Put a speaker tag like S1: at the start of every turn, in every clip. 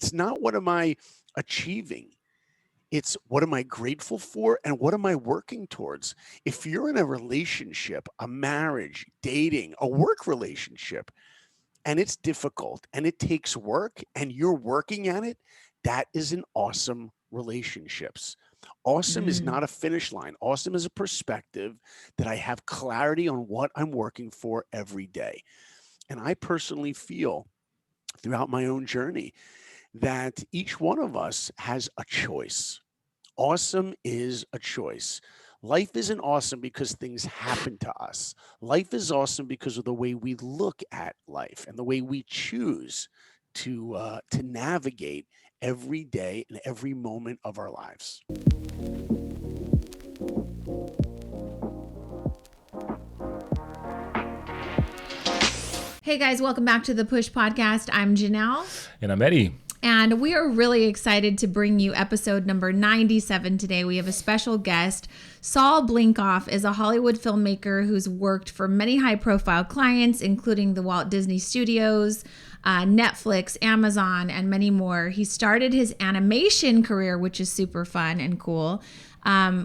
S1: It's not what am I achieving? It's what am I grateful for and what am I working towards? If you're in a relationship, a marriage, dating, a work relationship, and it's difficult and it takes work and you're working at it, that is an awesome relationships. Awesome is
S2: Mm.
S1: not a finish line. Awesome is a perspective that I have clarity on what I'm working for every day. And I personally feel throughout my own journey that each one of us has a choice. Awesome is a choice. Life isn't awesome because things happen to us. Life is awesome because of the way we look at life and the way we choose to navigate every day and every moment of our lives.
S2: Hey guys, welcome back to the Push Podcast. I'm Janelle.
S3: And I'm Eddie.
S2: And we are really excited to bring you episode number 97 today. We have a special guest. Saul Blinkoff is a Hollywood filmmaker who's worked for many high-profile clients, including the Walt Disney Studios, Netflix, Amazon, and many more. He started his animation career, which is super fun and cool,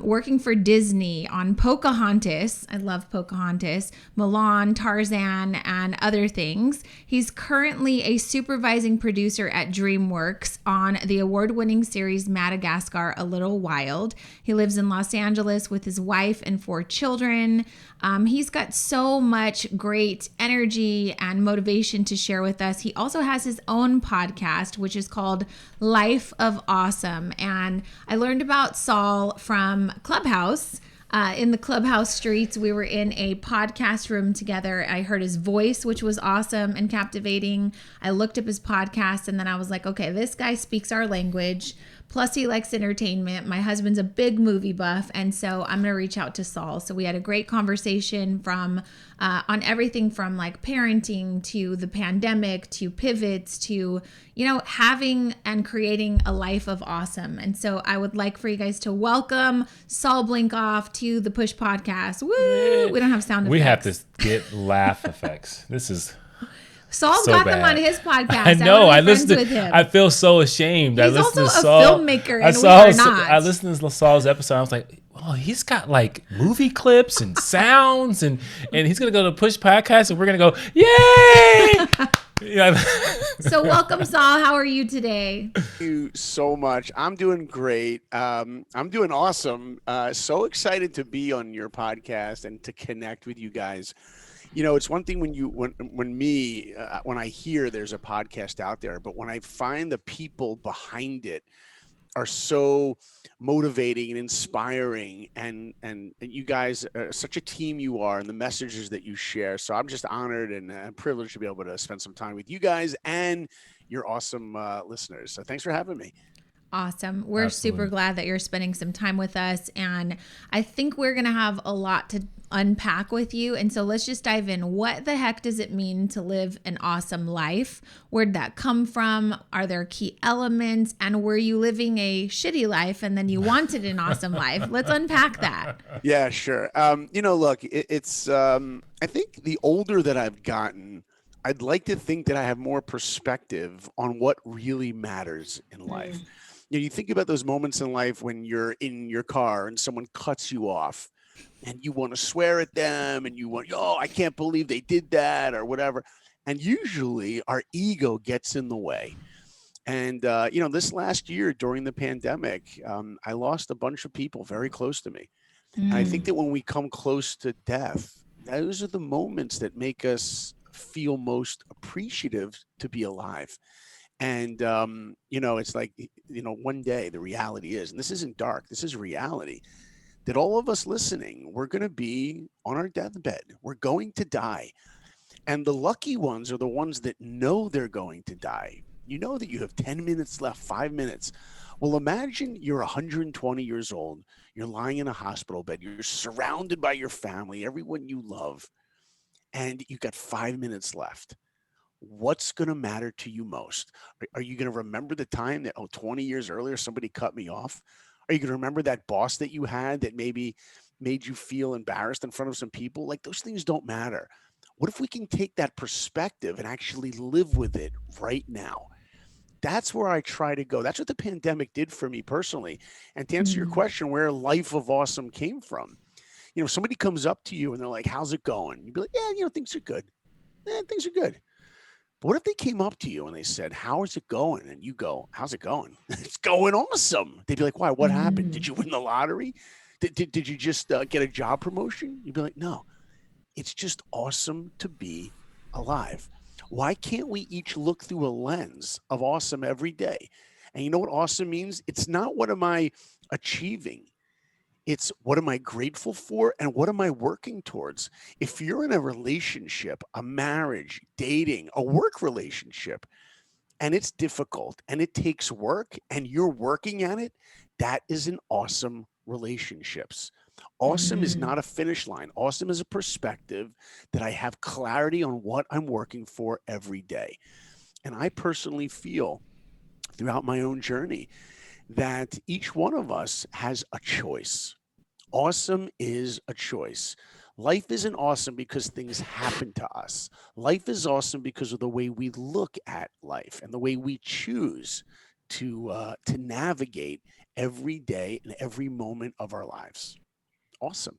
S2: working for Disney on Pocahontas. I love Pocahontas, Mulan, Tarzan, and other things. He's currently a supervising producer at DreamWorks on the award-winning series Madagascar, A Little Wild. He lives in Los Angeles with his wife and 4 children. He's got so much great energy and motivation to share with us. He also has his own podcast, which is called Life of Awesome. And I learned about Saul from Clubhouse. In the Clubhouse streets, we were in a podcast room together. I heard his voice, which was awesome and captivating. I looked up his podcast and then I was like, okay, this guy speaks our language. Plus, he likes entertainment. My husband's a big movie buff, and so I'm going to reach out to Saul. So we had a great conversation on everything from like parenting to the pandemic to pivots to, having and creating a life of awesome. And so I would like for you guys to welcome Saul Blinkoff to the Push Podcast. Woo! We don't have sound effects.
S3: We have to get laugh effects. This is
S2: Saul's
S3: so
S2: got
S3: bad.
S2: them on his podcast.
S3: I know. I
S2: listened
S3: listened.
S2: with him.
S3: I feel so ashamed.
S2: He's
S3: I listened
S2: also
S3: to Saul.
S2: a filmmaker, and we are not.
S3: I listened to Saul's episode. I was like, oh, he's got like movie clips and sounds, and he's gonna go to Push Podcast, and we're gonna go, yay! Yeah.
S2: So welcome, Saul. How are you today?
S1: Thank you so much. I'm doing great. I'm doing awesome. So excited to be on your podcast and to connect with you guys. It's one thing when I hear there's a podcast out there, but when I find the people behind it are so motivating and inspiring, and you guys are such a team you are, and the messages that you share. So I'm just honored and privileged to be able to spend some time with you guys and your awesome listeners. So thanks for having me.
S2: Awesome. We're
S3: Absolutely.
S2: super glad that you're spending some time with us. And I think we're going to have a lot to unpack with you. And so let's just dive in. What the heck does it mean to live an awesome life? Where'd that come from? Are there key elements? And were you living a shitty life and then you wanted an awesome life? Let's unpack that.
S1: Yeah, sure. Look, it's I think the older that I've gotten, I'd like to think that I have more perspective on what really matters in life. You think about those moments in life when you're in your car and someone cuts you off and you want to swear at them and you want, oh, I can't believe they did that or whatever. And usually our ego gets in the way. And, this last year during the pandemic, I lost a bunch of people very close to me. And I think that when we come close to death, those are the moments that make us feel most appreciative to be alive. And, it's like, one day the reality is, and this isn't dark, this is reality, that all of us listening, we're going to be on our deathbed. We're going to die. And the lucky ones are the ones that know they're going to die. You know that you have 10 minutes left, 5 minutes. Well, imagine you're 120 years old. You're lying in a hospital bed. You're surrounded by your family, everyone you love, and you got 5 minutes left. What's going to matter to you most? Are you going to remember the time that, 20 years earlier, somebody cut me off? Are you going to remember that boss that you had that maybe made you feel embarrassed in front of some people? Like, those things don't matter. What if we can take that perspective and actually live with it right now? that's where I try to go. That's what the pandemic did for me personally. And to answer your
S2: Mm.
S1: question, where Life of Awesome came from, somebody comes up to you and they're like, how's it going? You'd be like, yeah, things are good. Things are good. But what if they came up to you and they said, how is it going? And you go, how's it going? It's going awesome. They'd be like, why? What happened? Did
S2: Mm.
S1: you win the lottery? Did you just get a job promotion? You'd be like, no, it's just awesome to be alive. Why can't we each look through a lens of awesome every day? And you know what awesome means? It's not what am I achieving? It's what am I grateful for and what am I working towards? If you're in a relationship, a marriage, dating, a work relationship, and it's difficult and it takes work and you're working at it, that is an awesome relationships. Awesome is
S2: Mm.
S1: not a finish line. Awesome is a perspective that I have clarity on what I'm working for every day. And I personally feel throughout my own journey that each one of us has a choice. Awesome is a choice. Life isn't awesome because things happen to us. Life is awesome because of the way we look at life and the way we choose to navigate every day and every moment of our lives. Awesome.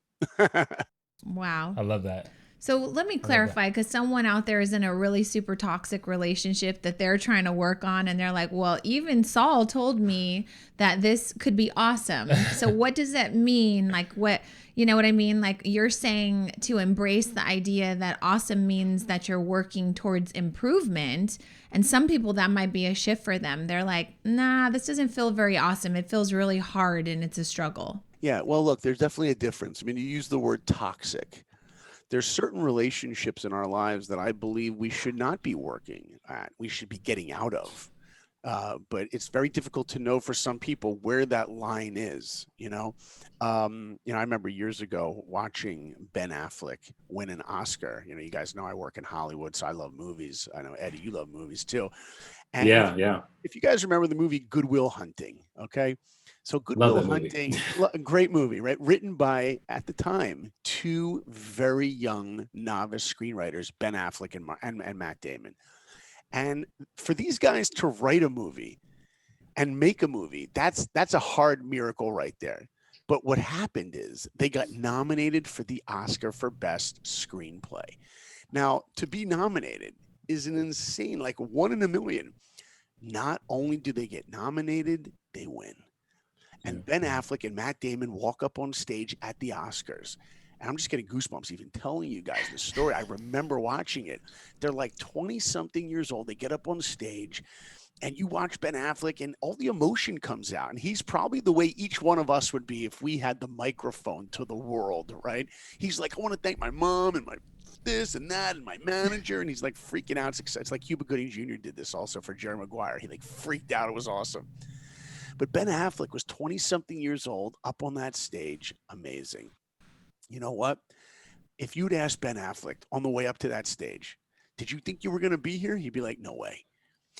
S2: Wow.
S3: I love that.
S2: So let me
S3: I love that.
S2: clarify, because someone out there is in a really super toxic relationship that they're trying to work on, and they're like, well, even Saul told me that this could be awesome. So what does that mean? Like, what, you know what I mean? Like, you're saying to embrace the idea that awesome means that you're working towards improvement. And some people, that might be a shift for them. They're like, nah, this doesn't feel very awesome. It feels really hard and it's a struggle.
S1: Yeah, well, look, there's definitely a difference. I mean, you use the word toxic. There's certain relationships in our lives that I believe we should not be working at. We should be getting out of. But it's very difficult to know for some people where that line is. I remember years ago watching Ben Affleck win an Oscar. You guys know I work in Hollywood, so I love movies. I know Eddie, you love movies too. And
S4: Yeah, yeah.
S1: if you guys remember the movie Good Will Hunting, okay? So Good
S4: Love
S1: Will
S4: that movie.
S1: Hunting, a great movie, right? Written by, at the time, two very young novice screenwriters, Ben Affleck and Matt Damon. And for these guys to write a movie and make a movie, that's a hard miracle right there. But what happened is they got nominated for the Oscar for Best Screenplay. Now, to be nominated is an insane, like one in a million. Not only do they get nominated, they win. And Ben Affleck and Matt Damon walk up on stage at the Oscars. And I'm just getting goosebumps even telling you guys the story. I remember watching it. They're like 20 something years old. They get up on stage and you watch Ben Affleck and all the emotion comes out. And he's probably the way each one of us would be if we had the microphone to the world, right? He's like, I want to thank my mom and my this and that and my manager. And he's like freaking out. It's like Cuba Gooding Jr. did this also for Jerry Maguire. He like freaked out. It was awesome. But Ben Affleck was 20 something years old up on that stage. Amazing. You know what? If you'd asked Ben Affleck on the way up to that stage, did you think you were going to be here? He'd be like, no way.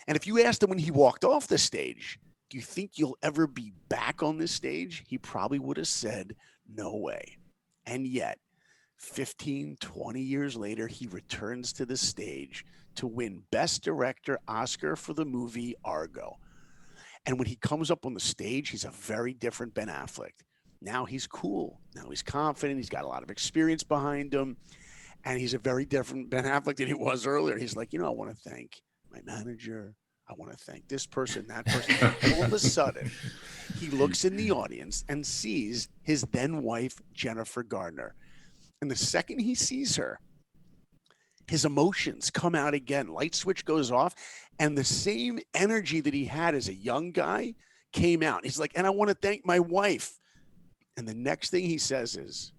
S1: And if you asked him when he walked off the stage, do you think you'll ever be back on this stage? He probably would have said, no way. And yet, 15, 20 years later, he returns to the stage to win Best Director Oscar for the movie Argo. And when he comes up on the stage, he's a very different Ben Affleck. Now he's cool. Now he's confident. He's got a lot of experience behind him. And he's a very different Ben Affleck than he was earlier. He's like, I want to thank my manager. I want to thank this person, that person. All of a sudden, he looks in the audience and sees his then wife, Jennifer Garner. And the second he sees her, his emotions come out again. Light switch goes off. And the same energy that he had as a young guy came out. He's like, and I want to thank my wife. And the next thing he says is,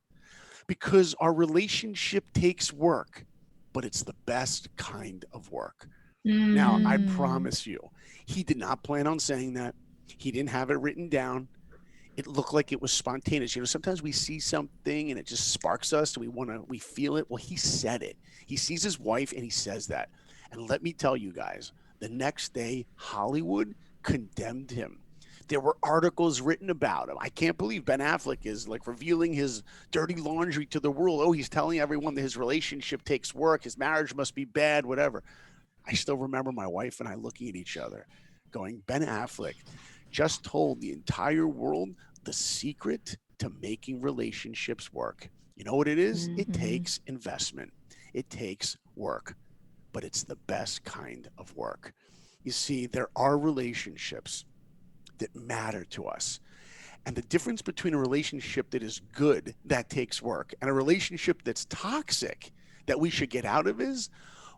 S1: because our relationship takes work, but it's the best kind of work. Now, I promise you, he did not plan on saying that. He didn't have it written down. It looked like it was spontaneous. Sometimes we see something and it just sparks us. We feel it. Well, he said it. He sees his wife and he says that. And let me tell you guys, the next day, Hollywood condemned him. There were articles written about him. I can't believe Ben Affleck is like revealing his dirty laundry to the world. Oh, he's telling everyone that his relationship takes work. His marriage must be bad, whatever. I still remember my wife and I looking at each other. going, Ben Affleck just told the entire world the secret to making relationships work. You know what it is? It
S2: Mm-hmm.
S1: takes investment, it takes work, but it's the best kind of work. You see, there are relationships that matter to us. And the difference between a relationship that is good, that takes work, and a relationship that's toxic, that we should get out of is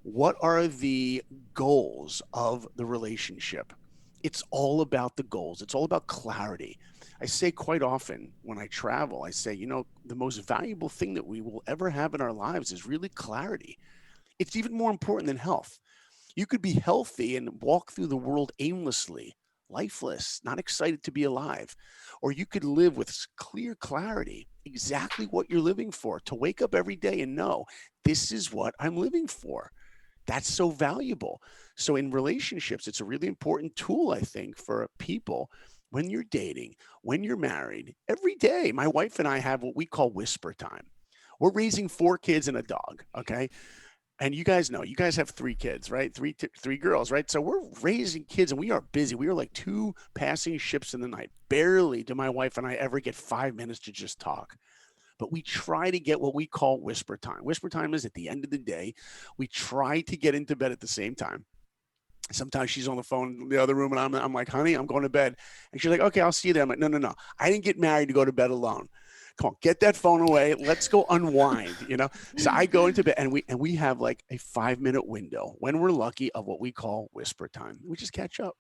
S1: what are the goals of the relationship? It's all about the goals, it's all about clarity. I say quite often when I travel, I say, the most valuable thing that we will ever have in our lives is really clarity. It's even more important than health. You could be healthy and walk through the world aimlessly, lifeless, not excited to be alive. Or you could live with clear clarity, exactly what you're living for, to wake up every day and know this is what I'm living for. That's so valuable. So, in relationships, it's a really important tool, I think, for people when you're dating, when you're married. Every day, my wife and I have what we call whisper time. We're raising 4 kids and a dog. Okay. And you guys know, you guys have 3 kids, right? Three girls, right? So we're raising kids and we are busy. We are like 2 passing ships in the night. Barely do my wife and I ever get 5 minutes to just talk. But we try to get what we call whisper time. Whisper time is at the end of the day. We try to get into bed at the same time. Sometimes she's on the phone in the other room and I'm like, honey, I'm going to bed. And she's like, okay, I'll see you there. I'm like, no, no, no. I didn't get married to go to bed alone. Come on, get that phone away. Let's go unwind. So I go into bed and we have like a 5-minute window when we're lucky of what we call whisper time. We just catch up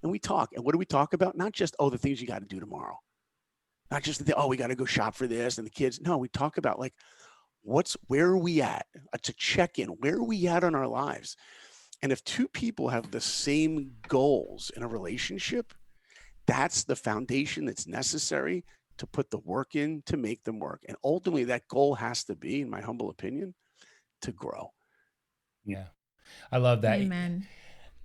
S1: and we talk. And what do we talk about? Not just, the things you got to do tomorrow. Not just we got to go shop for this and the kids. No, we talk about like where are we at? It's a check-in. Where are we at on our lives? And if 2 people have the same goals in a relationship, that's the foundation that's necessary to put the work in to make them work. And ultimately, that goal has to be, in my humble opinion, to grow.
S3: Yeah. I love that.
S2: Amen.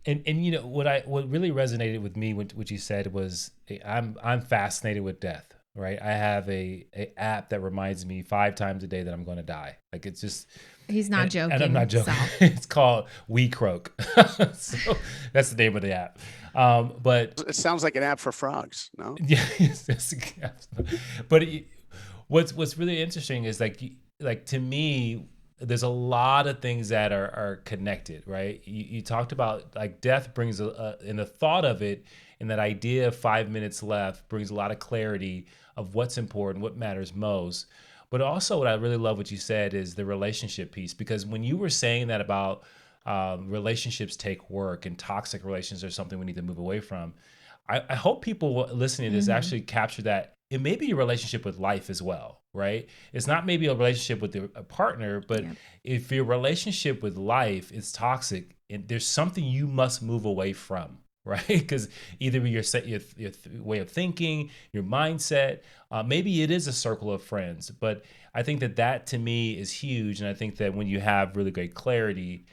S3: And what really resonated with me what you said was I'm fascinated with death, right? I have a app that reminds me 5 times a day that I'm going to die. Like it's just
S2: He's not joking.
S3: And I'm not joking.
S2: Sal.
S3: It's called We Croak. So that's the name of the app. But
S1: It sounds like an app for frogs, no?
S3: yeah, but what's really interesting is like to me, there's a lot of things that are connected, right? You talked about like death brings in the thought of it, and that idea of 5 minutes left brings a lot of clarity of what's important, what matters most. But also, what I really love what you said is the relationship piece, because when you were saying that about relationships take work and toxic relations are something we need to move away from, I hope people listening to this actually capture that it may be a relationship with life as well, right? It's not maybe a relationship with a partner, but if your relationship with life is toxic, and there's something you must move away from, right? Because either your way of thinking, your mindset, maybe it is a circle of friends, but I think that to me is huge. And I think that when you have really great clarity,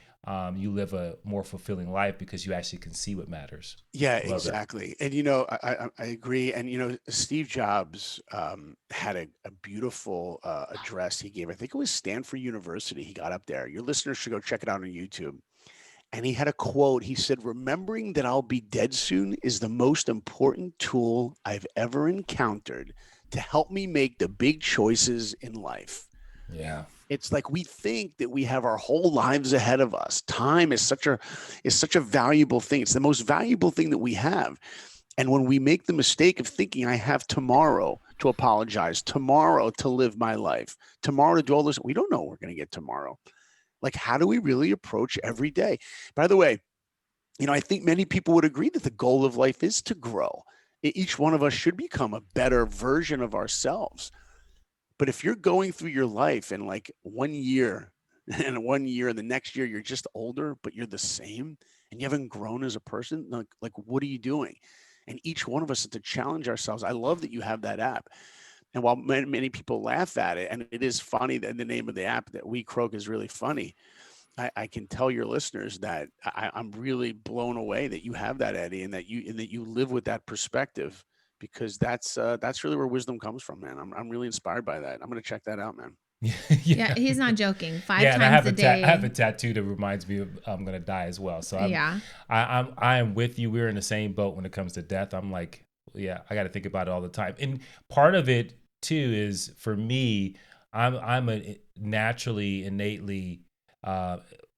S3: you live a more fulfilling life because you actually can see what matters.
S1: Yeah,
S3: Love that.
S1: exactly. And I agree. And Steve Jobs had a beautiful address he gave. I think it was Stanford University. He got up there. Your listeners should go check it out on YouTube. And he had a quote. He said, "Remembering that I'll be dead soon is the most important tool I've ever encountered to help me make the big choices in life."
S3: Yeah.
S1: It's like we think that we have our whole lives ahead of us. Time is such a valuable thing. It's the most valuable thing that we have. And when we make the mistake of thinking I have tomorrow to apologize, tomorrow to live my life, tomorrow to do all this, we don't know what we're going to get tomorrow. Like, how do we really approach every day? By the way, I think many people would agree that the goal of life is to grow. Each one of us should become a better version of ourselves. But if you're going through your life and like 1 year and 1 year and the next year you're just older, but you're the same and you haven't grown as a person, like what are you doing? And each one of us has to challenge ourselves. I love that you have that app. And while many people laugh at it, and it is funny that the name of the app that We Croak is really funny, I can tell your listeners that I'm really blown away that you have that, Eddie, and that you live with that perspective, because that's really where wisdom comes from, man. I'm really inspired by that. I'm going to check that out, man.
S2: Yeah, he's not joking. 5
S3: Yeah, and
S2: times a day.
S3: I have a tattoo that reminds me of I'm gonna die as well. So I am with you. We're in the same boat when it comes to death. I'm like, yeah, I got to think about it all the time. And part of it too is for me, I'm a naturally, innately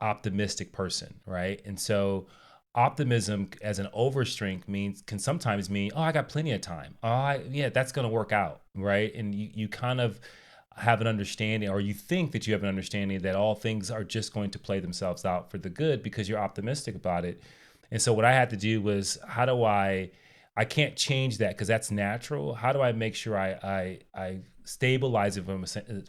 S3: optimistic person, right? And so optimism as an overstrength can sometimes mean, oh, I got plenty of time. Yeah, that's gonna work out, right? And you kind of have an understanding, or you think that you have an understanding that all things are just going to play themselves out for the good because you're optimistic about it. And so what I had to do was, how do I can't change that because that's natural. How do I make sure I stabilize it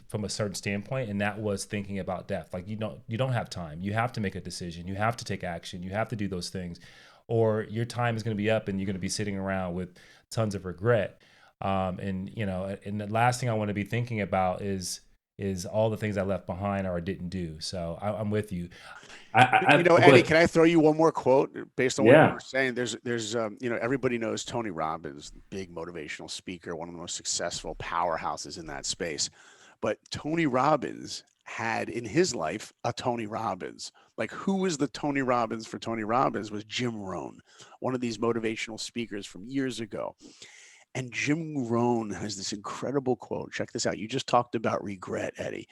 S3: from a certain standpoint? And that was thinking about death. Like, you don't have time. You have to make a decision. You have to take action. You have to do those things, or your time is going to be up and you're going to be sitting around with tons of regret. And the last thing I want to be thinking about is all the things I left behind or I didn't do. So I'm with you.
S1: Eddie, can I throw you one more quote based on what you were saying? There's everybody knows Tony Robbins, big motivational speaker, one of the most successful powerhouses in that space. But Tony Robbins had in his life a Tony Robbins. Like, who was the Tony Robbins for Tony Robbins was Jim Rohn, one of these motivational speakers from years ago. And Jim Rohn has this incredible quote. Check this out. You just talked about regret, Eddie.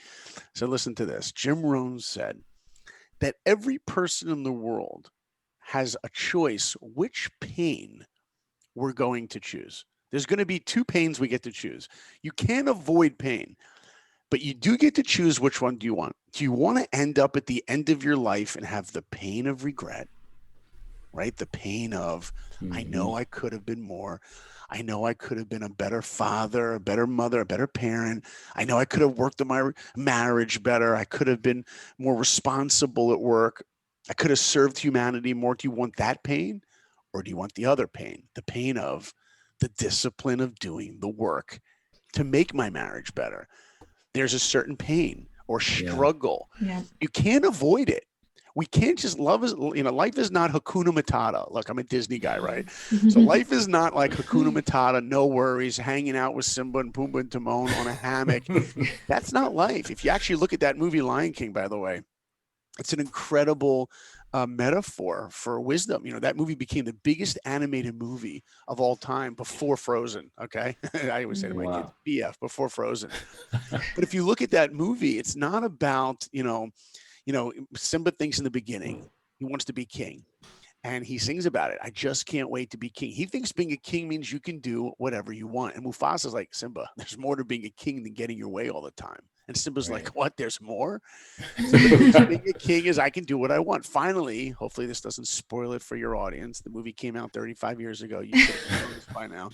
S1: So listen to this. Jim Rohn said that every person in the world has a choice which pain we're going to choose. There's going to be 2 pains we get to choose. You can't avoid pain, but you do get to choose which one do you want. Do you want to end up at the end of your life and have the pain of regret, right? The pain of, I know I could have been more. I know I could have been a better father, a better mother, a better parent. I know I could have worked on my marriage better. I could have been more responsible at work. I could have served humanity more. Do you want that pain? Or do you want the other pain? The pain of the discipline of doing the work to make my marriage better. There's a certain pain or struggle. Yeah. You can't avoid it. We can't just life is not Hakuna Matata. Look, I'm a Disney guy, right? So life is not like Hakuna Matata, no worries, hanging out with Simba and Pumbaa and Timon on a hammock. That's not life. If you actually look at that movie, Lion King, by the way, it's an incredible metaphor for wisdom. That movie became the biggest animated movie of all time before Frozen. Okay. I always say to my kids, BF, before Frozen. But if you look at that movie, it's not about, Simba thinks in the beginning he wants to be king, and he sings about it. I just can't wait to be king. He thinks being a king means you can do whatever you want. And Mufasa's like, Simba, there's more to being a king than getting your way all the time. And Simba's like, what? There's more? So being a king is I can do what I want. Finally, hopefully this doesn't spoil it for your audience. The movie came out 35 years ago. You should have known this by now.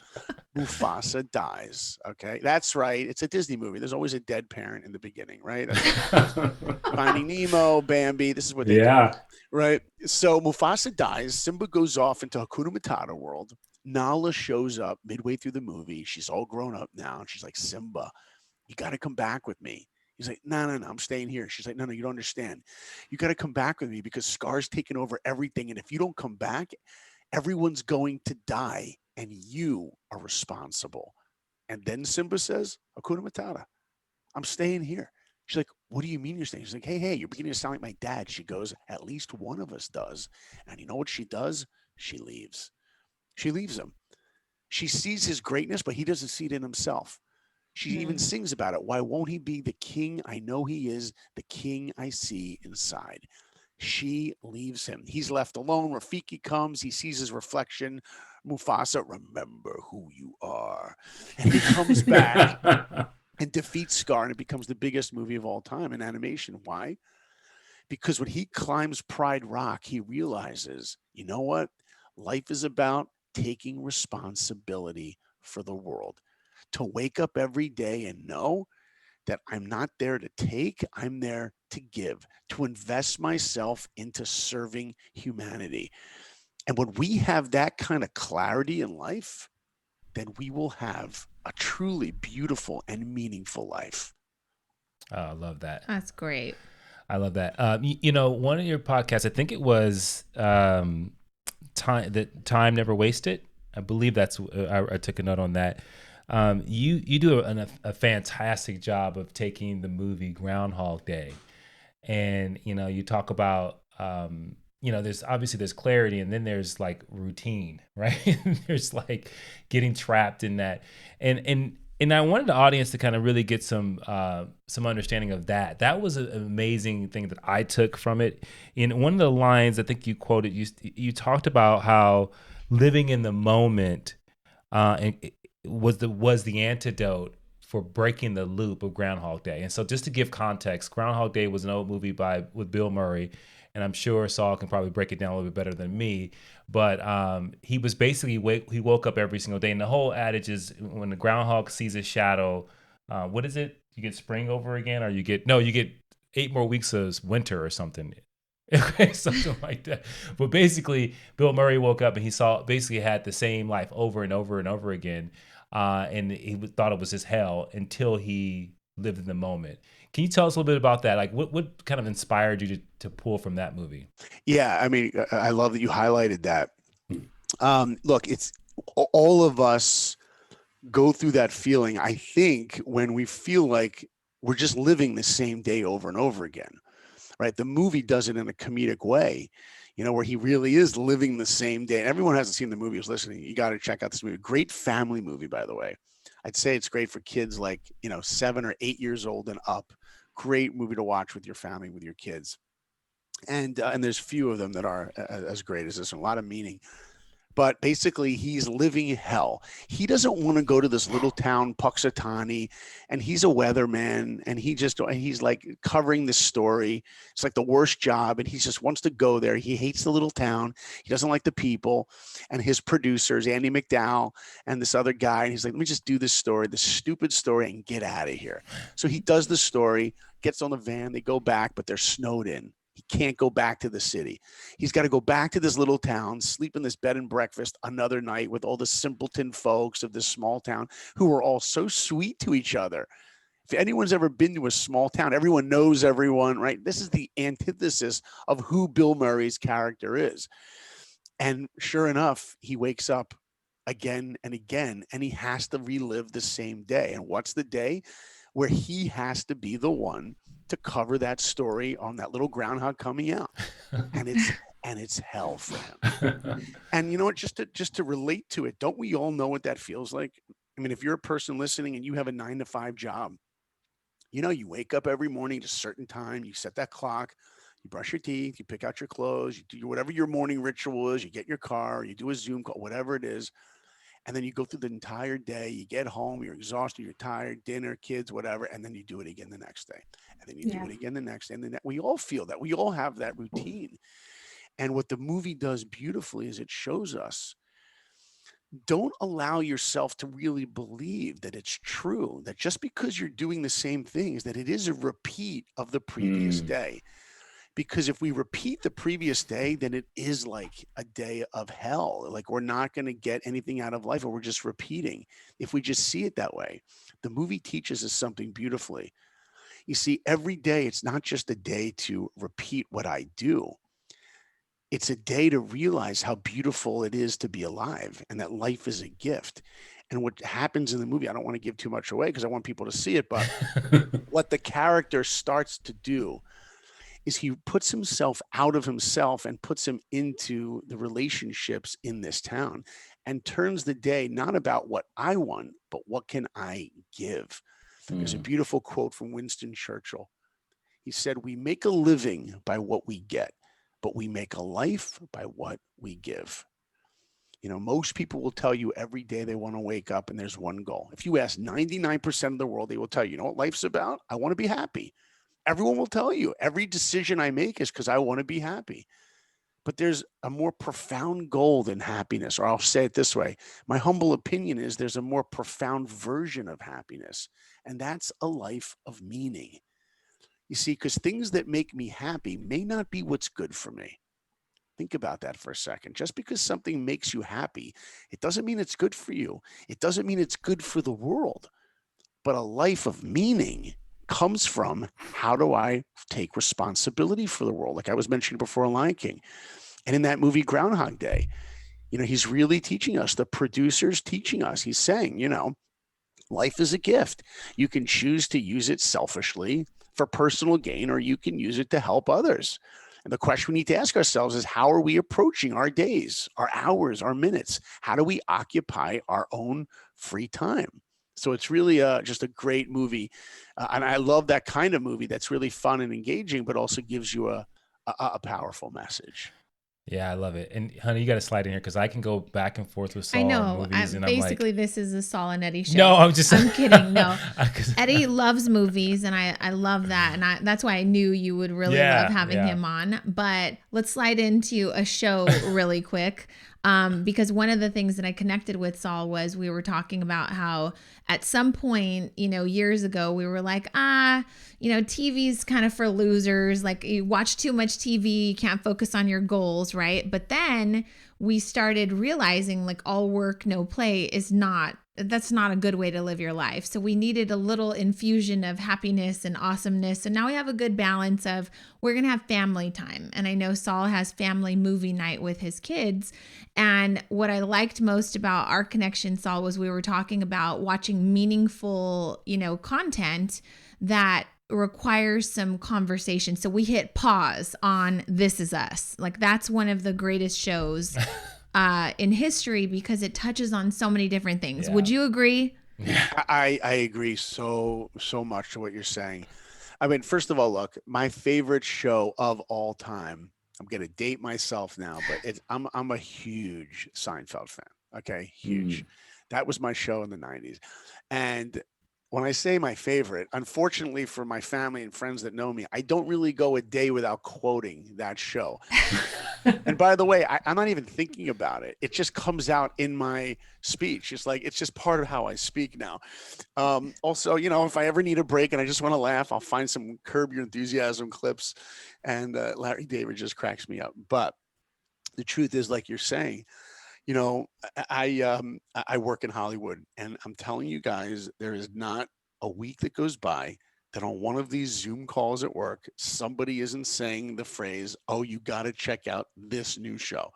S1: Mufasa dies. Okay. That's right. It's a Disney movie. There's always a dead parent in the beginning, right? Finding Nemo, Bambi. This is what they do. Right. So Mufasa dies. Simba goes off into Hakuna Matata world. Nala shows up midway through the movie. She's all grown up now. And she's like, Simba, you got to come back with me. He's like, no, I'm staying here. She's like, no, you don't understand. You got to come back with me because Scar's taken over everything. And if you don't come back, everyone's going to die and you are responsible. And then Simba says, Hakuna Matata, I'm staying here. She's like, what do you mean you're staying? She's like, hey, you're beginning to sound like my dad. She goes, at least one of us does. And you know what she does? She leaves. She leaves him. She sees his greatness, but he doesn't see it in himself. She even sings about it. Why won't he be the king I know he is, the king I see inside? She leaves him. He's left alone. Rafiki comes. He sees his reflection. Mufasa, remember who you are. And he comes back and defeats Scar, and it becomes the biggest movie of all time in animation. Why? Because when he climbs Pride Rock, he realizes, you know what? Life is about taking responsibility for the world. To wake up every day and know that I'm not there to take, I'm there to give, to invest myself into serving humanity. And when we have that kind of clarity in life, then we will have a truly beautiful and meaningful life.
S3: Oh, I love that.
S2: That's great.
S3: I love that. One of your podcasts, I think it was Time Never Wasted. I believe that's, I took a note on that. You do a fantastic job of taking the movie Groundhog Day, and you talk about there's clarity, and then there's like routine, right? There's like getting trapped in that, and I wanted the audience to kind of really get some understanding of that. That was an amazing thing that I took from it. In one of the lines I think you quoted, you talked about how living in the moment and was the antidote for breaking the loop of Groundhog Day. And so just to give context, Groundhog Day was an old movie with Bill Murray, and I'm sure Saul can probably break it down a little bit better than me. But he was basically he woke up every single day, and the whole adage is when the groundhog sees a shadow, what is it? You get spring over again, or you get 8 more weeks of winter or something. Okay, something like that. But basically, Bill Murray woke up and he had the same life over and over and over again, and he thought it was his hell until he lived in the moment. Can you tell us a little bit about that? Like, what kind of inspired you to pull from that movie?
S1: Yeah, I mean, I love that you highlighted that. Look, it's all of us go through that feeling, I think, when we feel like we're just living the same day over and over again, right? The movie does it in a comedic way, where he really is living the same day. And everyone hasn't seen the movie who's listening. You got to check out this movie. Great family movie, by the way. I'd say it's great for kids like, 7 or 8 years old and up. Great movie to watch with your family, with your kids. And there's few of them that are as great as this one. A lot of meaning. But basically, he's living hell. He doesn't want to go to this little town, Puxatawny, and he's a weatherman, and he's like covering this story. It's like the worst job, and he just wants to go there. He hates the little town. He doesn't like the people, and his producers, Andy McDowell, and this other guy, and he's like, let me just do this story, this stupid story, and get out of here. So he does the story, gets on the van, they go back, but they're snowed in. He can't go back to the city. He's got to go back to this little town, sleep in this bed and breakfast another night with all the simpleton folks of this small town who are all so sweet to each other. If anyone's ever been to a small town, everyone knows everyone, right? This is the antithesis of who Bill Murray's character is. And sure enough, he wakes up again and again, and he has to relive the same day. And what's the day? Where he has to be the one to cover that story on that little groundhog coming out, and it's hell for him. And you know what? Just to relate to it, don't we all know what that feels like? I mean, if you're a person listening and you have a 9-to-5 job, you wake up every morning at a certain time, you set that clock, you brush your teeth, you pick out your clothes, you do whatever your morning ritual is, you get in your car, you do a Zoom call, whatever it is. And then you go through the entire day, you get home, you're exhausted, you're tired, dinner, kids, whatever, and then you do it again the next day. And then you do it again the next day. And then we all feel that. We all have that routine. And what the movie does beautifully is it shows us, don't allow yourself to really believe that it's true, that just because you're doing the same things, that it is a repeat of the previous day. Because if we repeat the previous day, then it is like a day of hell. Like we're not going to get anything out of life, or we're just repeating. If we just see it that way, the movie teaches us something beautifully. You see, every day, it's not just a day to repeat what I do. It's a day to realize how beautiful it is to be alive and that life is a gift. And what happens in the movie, I don't want to give too much away because I want people to see it, but what the character starts to do is he puts himself out of himself and puts him into the relationships in this town and turns the day not about what I want, but what can I give? There's a beautiful quote from Winston Churchill. He said, we make a living by what we get, but we make a life by what we give. Most people will tell you every day they want to wake up and there's one goal. If you ask 99% of the world, they will tell you, what life's about? I want to be happy. Everyone will tell you every decision I make is because I want to be happy. But there's a more profound goal than happiness, or I'll say it this way. My humble opinion is there's a more profound version of happiness, and that's a life of meaning. You see, because things that make me happy may not be what's good for me. Think about that for a second. Just because something makes you happy, it doesn't mean it's good for you. It doesn't mean it's good for the world. But a life of meaning comes from, how do I take responsibility for the world? Like I was mentioning before, Lion King. And in that movie, Groundhog Day, he's really teaching us, the producer's teaching us. He's saying, Life is a gift. You can choose to use it selfishly for personal gain, or you can use it to help others. And the question we need to ask ourselves is, how are we approaching our days, our hours, our minutes? How do we occupy our own free time? So it's really just a great movie. And I love that kind of movie that's really fun and engaging, but also gives you a powerful message.
S3: Yeah, I love it. And honey, you got to slide in here because I can go back and forth with Saul
S2: I
S3: on
S2: know.
S3: movies, and
S2: Basically,
S3: I'm like,
S2: this is a Saul and Eddie show.
S3: no, I'm
S2: kidding. No, Eddie loves movies, and I love that, and that's why I knew you would really love having him on. But let's slide into a show really quick, because one of the things that I connected with Saul was we were talking about how at some point, years ago, we were like, TV's kind of for losers. Like, you watch too much TV, you can't focus on your goals, right? But then we started realizing like all work, no play that's not a good way to live your life. So we needed a little infusion of happiness and awesomeness. And now we have a good balance of we're going to have family time. And I know Saul has family movie night with his kids. And what I liked most about our connection, Saul, was we were talking about watching meaningful, content that requires some conversation. So we hit pause on This Is Us. Like, that's one of the greatest shows in history because it touches on so many different things. Yeah. Would you agree?
S1: I agree so much to what you're saying. I mean, first of all, look, my favorite show of all time, I'm going to date myself now, but I'm a huge Seinfeld fan. Okay. Huge. That was my show in the 90s. And when I say my favorite, unfortunately for my family and friends that know me, I don't really go a day without quoting that show. And by the way, I'm not even thinking about it. It just comes out in my speech. It's just part of how I speak now. Also, if I ever need a break and I just want to laugh, I'll find some Curb Your Enthusiasm clips, and Larry David just cracks me up. But the truth is, like you're saying, I work in Hollywood, and I'm telling you guys, there is not a week that goes by that on one of these Zoom calls at work, somebody isn't saying the phrase, "Oh, you got to check out this new show."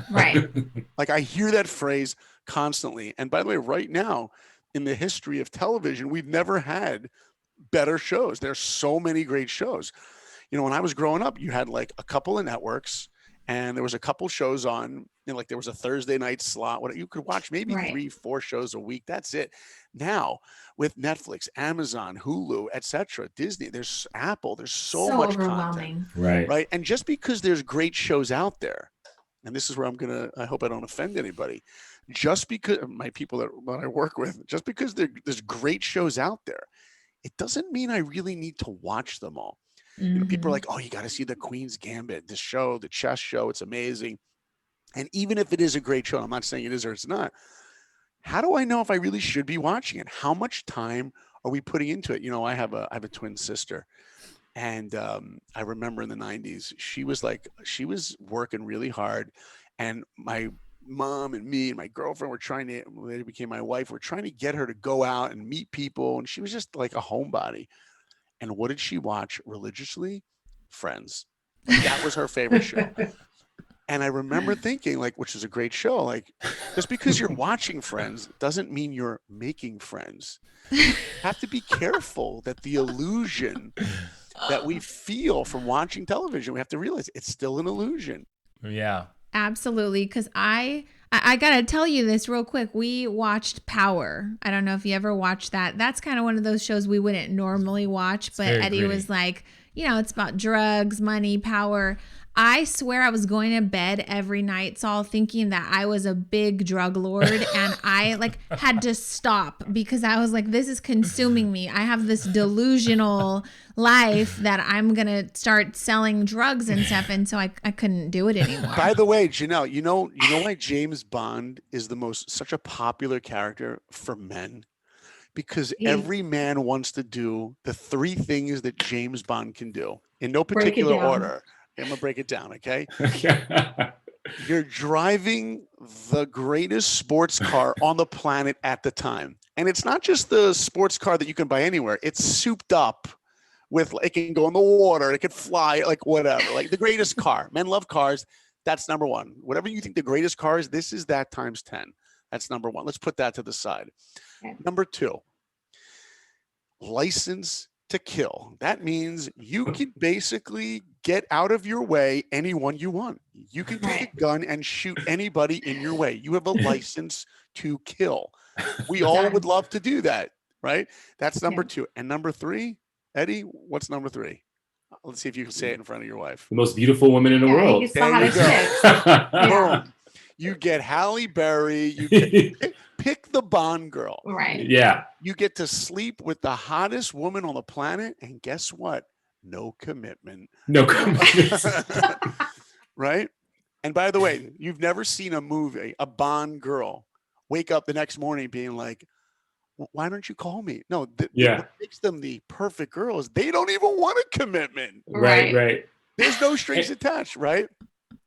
S2: Right.
S1: Like, I hear that phrase constantly. And by the way, right now in the history of television, we've never had better shows. There's so many great shows. When I was growing up, you had like a couple of networks, and there was a couple shows on, like there was a Thursday night slot. What you could watch maybe 3-4 shows a week. That's it. Now with Netflix, Amazon, Hulu, etc., Disney, there's Apple, there's so much content. Right. And just because there's great shows out there, and this is where I hope I don't offend anybody. Just because my people that I work with, just because there's great shows out there, it doesn't mean I really need to watch them all. People are like, "Oh, you got to see the Queen's Gambit, this show, the chess show. It's amazing." And even if it is a great show, I'm not saying it is or it's not. How do I know if I really should be watching it? How much time are we putting into it? I have a twin sister, and I remember in the 90s, she was working really hard, and my mom and me and my girlfriend later became my wife, we're trying to get her to go out and meet people, and she was just like a homebody. And what did she watch religiously? Friends. That was her favorite show. And I remember thinking, which is a great show, just because you're watching Friends doesn't mean you're making friends. You have to be careful that the illusion that we feel from watching television, we have to realize it's still an illusion.
S3: Yeah.
S2: Absolutely. Because I got to tell you this real quick. We watched Power. I don't know if you ever watched that. That's kind of one of those shows we wouldn't normally watch, but Eddie was like, it's about drugs, money, power. I swear I was going to bed every night, Saul, thinking that I was a big drug lord, and I had to stop because I was like, this is consuming me. I have this delusional life that I'm going to start selling drugs and stuff, and so I couldn't do it anymore.
S1: By the way, Janelle, you know why James Bond is such a popular character for men? Because every man wants to do the 3 things that James Bond can do in no particular order. I'm going to break it down, okay? You're driving the greatest sports car on the planet at the time. And it's not just the sports car that you can buy anywhere. It's souped up with, it can go in the water, it can fly, whatever. The greatest car. Men love cars. That's number 1. Whatever you think the greatest car is, this is that times 10. That's number one. Let's put that to the side.
S4: Okay.
S1: Number two, license to kill. That means you can basically get out of your way anyone you want. You can take a gun and shoot anybody in your way. You have a license to kill. We all would love to do that, right? That's number two. And number three, Eddie, what's number three? Let's see if you can say it in front of your wife.
S5: The most beautiful woman in the world.
S4: You saw how to
S1: Boom. You get Halle Berry. You get, pick the Bond girl.
S4: Right.
S5: Yeah.
S1: You get to sleep with the hottest woman on the planet. And guess what? No commitment.
S5: No commitment.
S1: Right? And by the way, you've never seen a movie, a Bond girl, wake up the next morning being like, why don't you call me? No, what makes them the perfect girl is they don't even want a commitment.
S5: Right.
S1: There's no strings attached, right?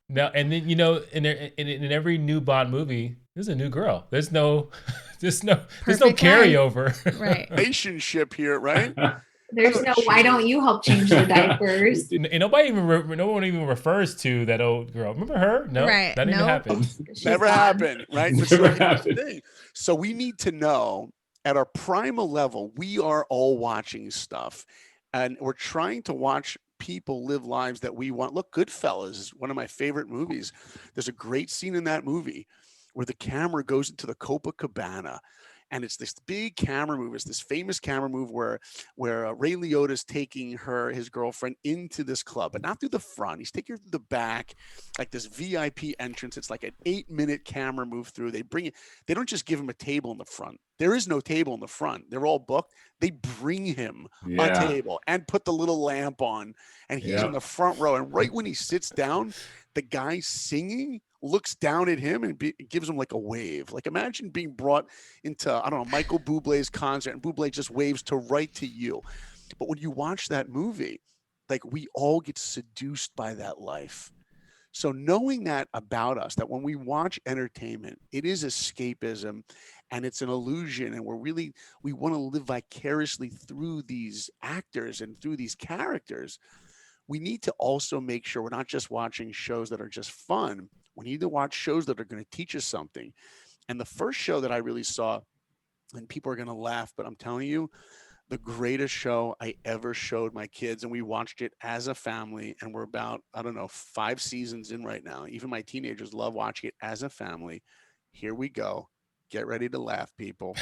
S3: No, and then in every new Bond movie, there's a new girl. There's no carryover.
S2: Right.
S1: Relationship here, right?
S4: There's no. Why don't you help change the diapers?
S3: And no one even refers to that old girl. Remember her? No,
S2: right.
S3: That didn't happen.
S1: Never happened, right?
S5: Never happened.
S1: So we need to know at our primal level, we are all watching stuff, and we're trying to watch people live lives that we want. Look, Goodfellas is one of my favorite movies. There's a great scene in that movie where the camera goes into the Copacabana, and it's this big camera move. It's this famous camera move where Ray Liotta's taking his girlfriend into this club, but not through the front. He's taking her through the back, like this VIP entrance. It's like an 8-minute camera move through. They don't just give him a table in the front. There is no table in the front. They're all booked. They bring him a table and put the little lamp on, and he's in the front row. And right when he sits down, the guy singing looks down at him and gives him like a wave. Like imagine being brought into, I don't know, Michael Bublé's concert, and Bublé just waves right to you. But when you watch that movie, like we all get seduced by that life. So knowing that about us, that when we watch entertainment, it is escapism and it's an illusion, and we want to live vicariously through these actors and through these characters. We need to also make sure we're not just watching shows that are just fun. We need to watch shows that are going to teach us something. And the first show that I really saw, and people are going to laugh, but I'm telling you, the greatest show I ever showed my kids, and we watched it as a family, and we're about, 5 seasons in right now. Even my teenagers love watching it as a family. Here we go. Get ready to laugh, people.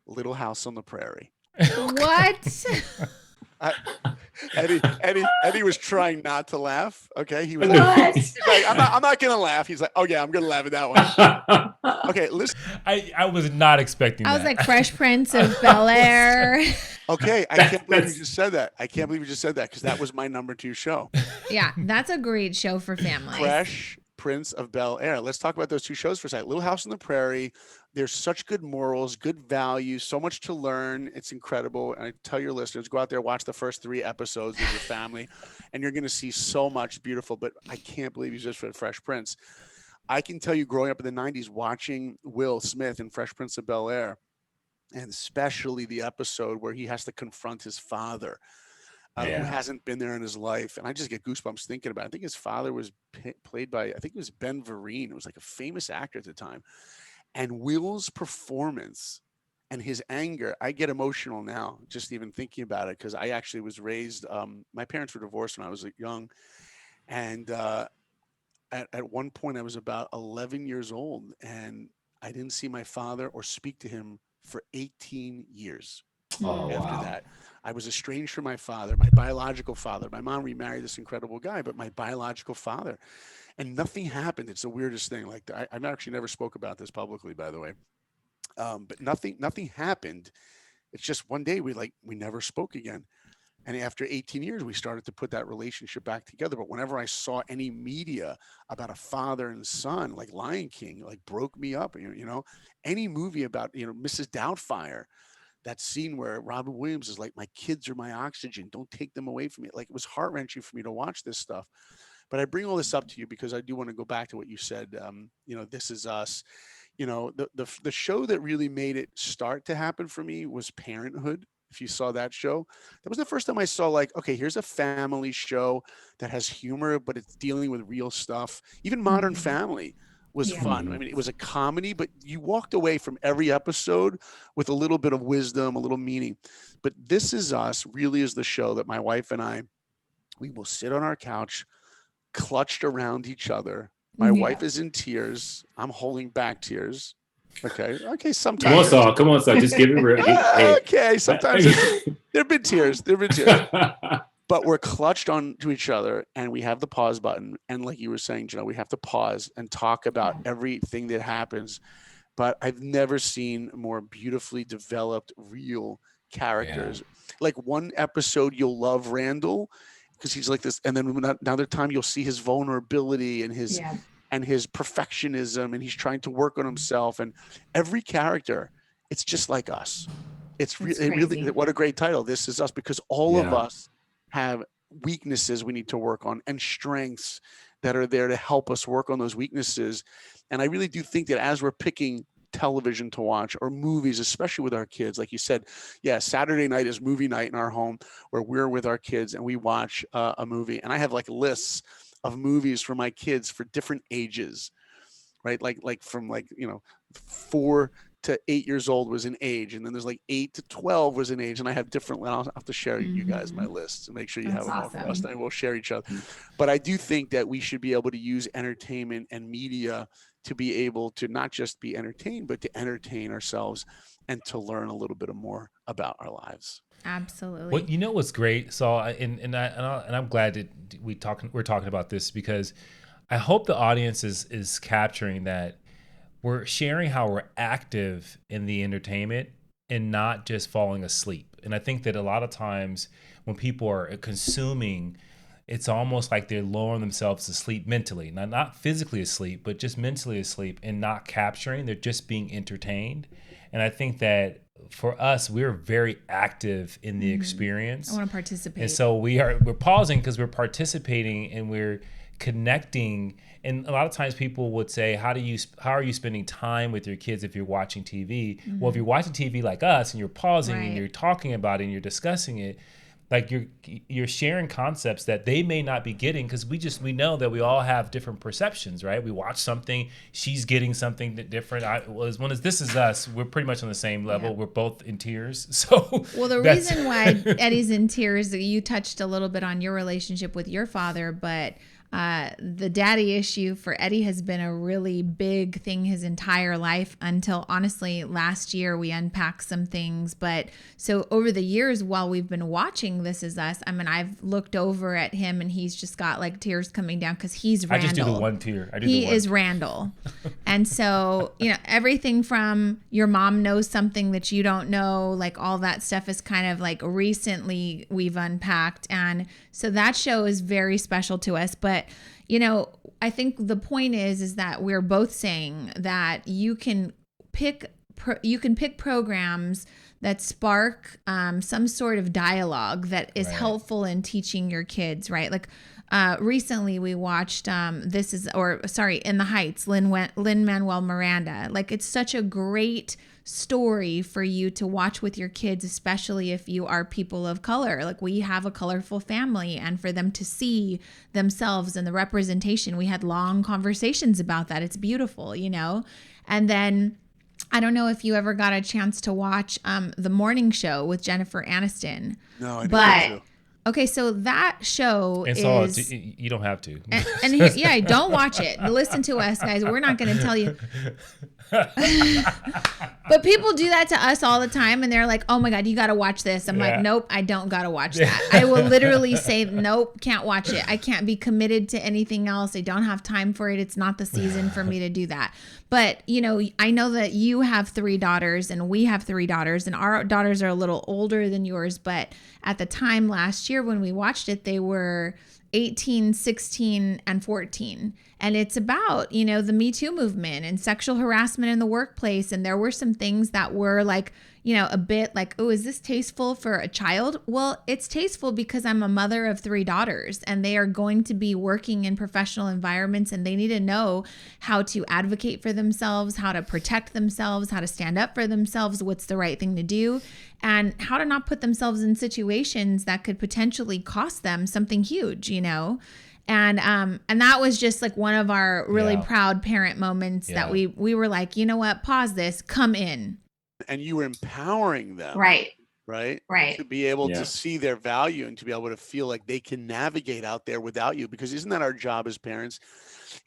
S1: Little House on the Prairie.
S2: What?
S1: Eddie was trying not to laugh. Okay, he was like, he's like, I'm not gonna laugh. He's like, oh yeah, I'm gonna laugh at that one. Okay, listen.
S3: I was not expecting that.
S2: I was like Fresh Prince of Bel-Air.
S1: Okay, I can't believe you just said that. I can't believe you just said that because that was my number 2 show.
S2: Yeah, that's a great show for families.
S1: Fresh Prince of Bel-Air. Let's talk about those 2 shows for a second. Little House on the Prairie. There's such good morals, good values, so much to learn. It's incredible. And I tell your listeners, go out there, watch the first 3 episodes with your family, and you're going to see so much beautiful. But I can't believe you just read Fresh Prince. I can tell you, growing up in the 90s, watching Will Smith in Fresh Prince of Bel-Air, and especially the episode where he has to confront his father, who hasn't been there in his life. And I just get goosebumps thinking about it. I think his father was played by, I think it was Ben Vereen. It was like a famous actor at the time. And Will's performance and his anger, I get emotional now just even thinking about it, because I actually was raised, my parents were divorced when I was young. And at one point I was about 11 years old, and I didn't see my father or speak to him for 18 years. After that, I was estranged from my father, my biological father. My mom remarried this incredible guy, but my biological father. And nothing happened. It's the weirdest thing. Like I've actually never spoke about this publicly, by the way. But nothing happened. It's just one day we never spoke again. And after 18 years, we started to put that relationship back together. But whenever I saw any media about a father and son, like Lion King, like broke me up. Any movie about Mrs. Doubtfire, that scene where Robin Williams is like, my kids are my oxygen. Don't take them away from me. Like, it was heart-wrenching for me to watch this stuff. But I bring all this up to you because I do want to go back to what you said. This Is Us. The show that really made it start to happen for me was Parenthood. If you saw that show, that was the first time I saw, like, okay, here's a family show that has humor, but it's dealing with real stuff. Even Modern Family was
S4: Yeah.
S1: fun. I mean, it was a comedy, but you walked away from every episode with a little bit of wisdom, a little meaning. But This Is Us really is the show that my wife and I, we will sit on our couch, clutched around each other. My
S4: Yeah.
S1: wife is in tears. I'm holding back tears. Okay. Okay.
S5: Come on,
S1: Sometimes.
S5: Saul. Come on, Saul. Just give it real. Hey.
S1: Okay. Sometimes there've been tears. There've been tears. But we're clutched on to each other, and we have the pause button. And like you were saying, Janelle, we have to pause and talk about everything that happens. But I've never seen more beautifully developed, real characters. Like one episode, you'll love Randall because he's like this, and then another time you'll see his vulnerability and his perfectionism, and he's trying to work on himself. And every character, it's just like us. It's really what a great title. This Is Us, because all of us have weaknesses we need to work on and strengths that are there to help us work on those weaknesses. And I really do think that as we're picking television to watch or movies, especially with our kids, like you said, Saturday night is movie night in our home where we're with our kids and we watch a movie. And I have like lists of movies for my kids for different ages, right? Like from 4 to 8 years old was an age, and then there's like 8 to 12 was an age, and I have different. I'll have to share you guys my lists and make sure you have them all for us, and we'll share each other. But I do think that we should be able to use entertainment and media to be able to not just be entertained, but to entertain ourselves and to learn a little bit more about our lives.
S2: Absolutely.
S3: Well, you know what's great, Saul, and I'm glad that we're talking about this, because I hope the audience is capturing that we're sharing how we're active in the entertainment and not just falling asleep. And I think that a lot of times when people are consuming, it's almost like they're lowering themselves to sleep mentally, not physically asleep, but just mentally asleep and not capturing. They're just being entertained. And I think that for us, we're very active in the experience.
S2: I want to participate.
S3: And so we're pausing because we're participating and we're connecting. And a lot of times people would say, how are you spending time with your kids if you're watching TV? Well, if you're watching TV like us and you're pausing and you're talking about it and you're discussing it, like you're sharing concepts that they may not be getting, because we know that we all have different perceptions, right? We watch something, she's getting something different. When This Is Us, we're pretty much on the same level. Yeah. We're both in tears. So
S2: well, the reason why Eddie's in tears, you touched a little bit on your relationship with your father, but the daddy issue for Eddie has been a really big thing his entire life until honestly last year we unpacked some things. But so over the years while we've been watching This Is Us, I mean, I've looked over at him and he's just got like tears coming down because he's Randall.
S3: I just do the one tear.
S2: He is Randall. And so, everything from your mom knows something that you don't know, like all that stuff is kind of like recently we've unpacked. And so that show is very special to us. But, I think the point is that we're both saying that you can pick programs that spark some sort of dialogue that is helpful in teaching your kids, right? Like recently we watched In the Heights, Lin-Manuel Miranda. Like it's such a great story for you to watch with your kids, especially if you are people of color. Like we have a colorful family, and for them to see themselves in the representation, we had long conversations about that. It's beautiful, And then I don't know if you ever got a chance to watch The Morning Show with Jennifer Aniston.
S1: No, I didn't.
S2: Okay, so that show
S3: and so you don't have to.
S2: And don't watch it. Listen to us, guys. We're not going to tell you. But people do that to us all the time, and they're like, oh my God, you got to watch this. I'm like, nope, I don't got to watch that. I will literally say, nope, can't watch it. I can't be committed to anything else. I don't have time for it. It's not the season for me to do that. But, I know that you have 3 daughters and we have 3 daughters, and our daughters are a little older than yours. But at the time last year when we watched it, they were 18, 16, and 14. And it's about, the Me Too movement and sexual harassment in the workplace. And there were some things that were like, a bit like, oh, is this tasteful for a child? Well, it's tasteful because I'm a mother of 3 daughters, and they are going to be working in professional environments, and they need to know how to advocate for themselves, how to protect themselves, how to stand up for themselves, what's the right thing to do, and how to not put themselves in situations that could potentially cost them something huge, And that was just like one of our really
S3: Yeah.
S2: proud parent moments that
S3: Yeah.
S2: we were like, you know what, pause this, come in.
S1: And you were empowering them.
S4: Right.
S1: Right.
S4: Right.
S1: To be able
S5: Yeah.
S1: to see their value and to be able to feel like they can navigate out there without you. Because isn't that our job as parents?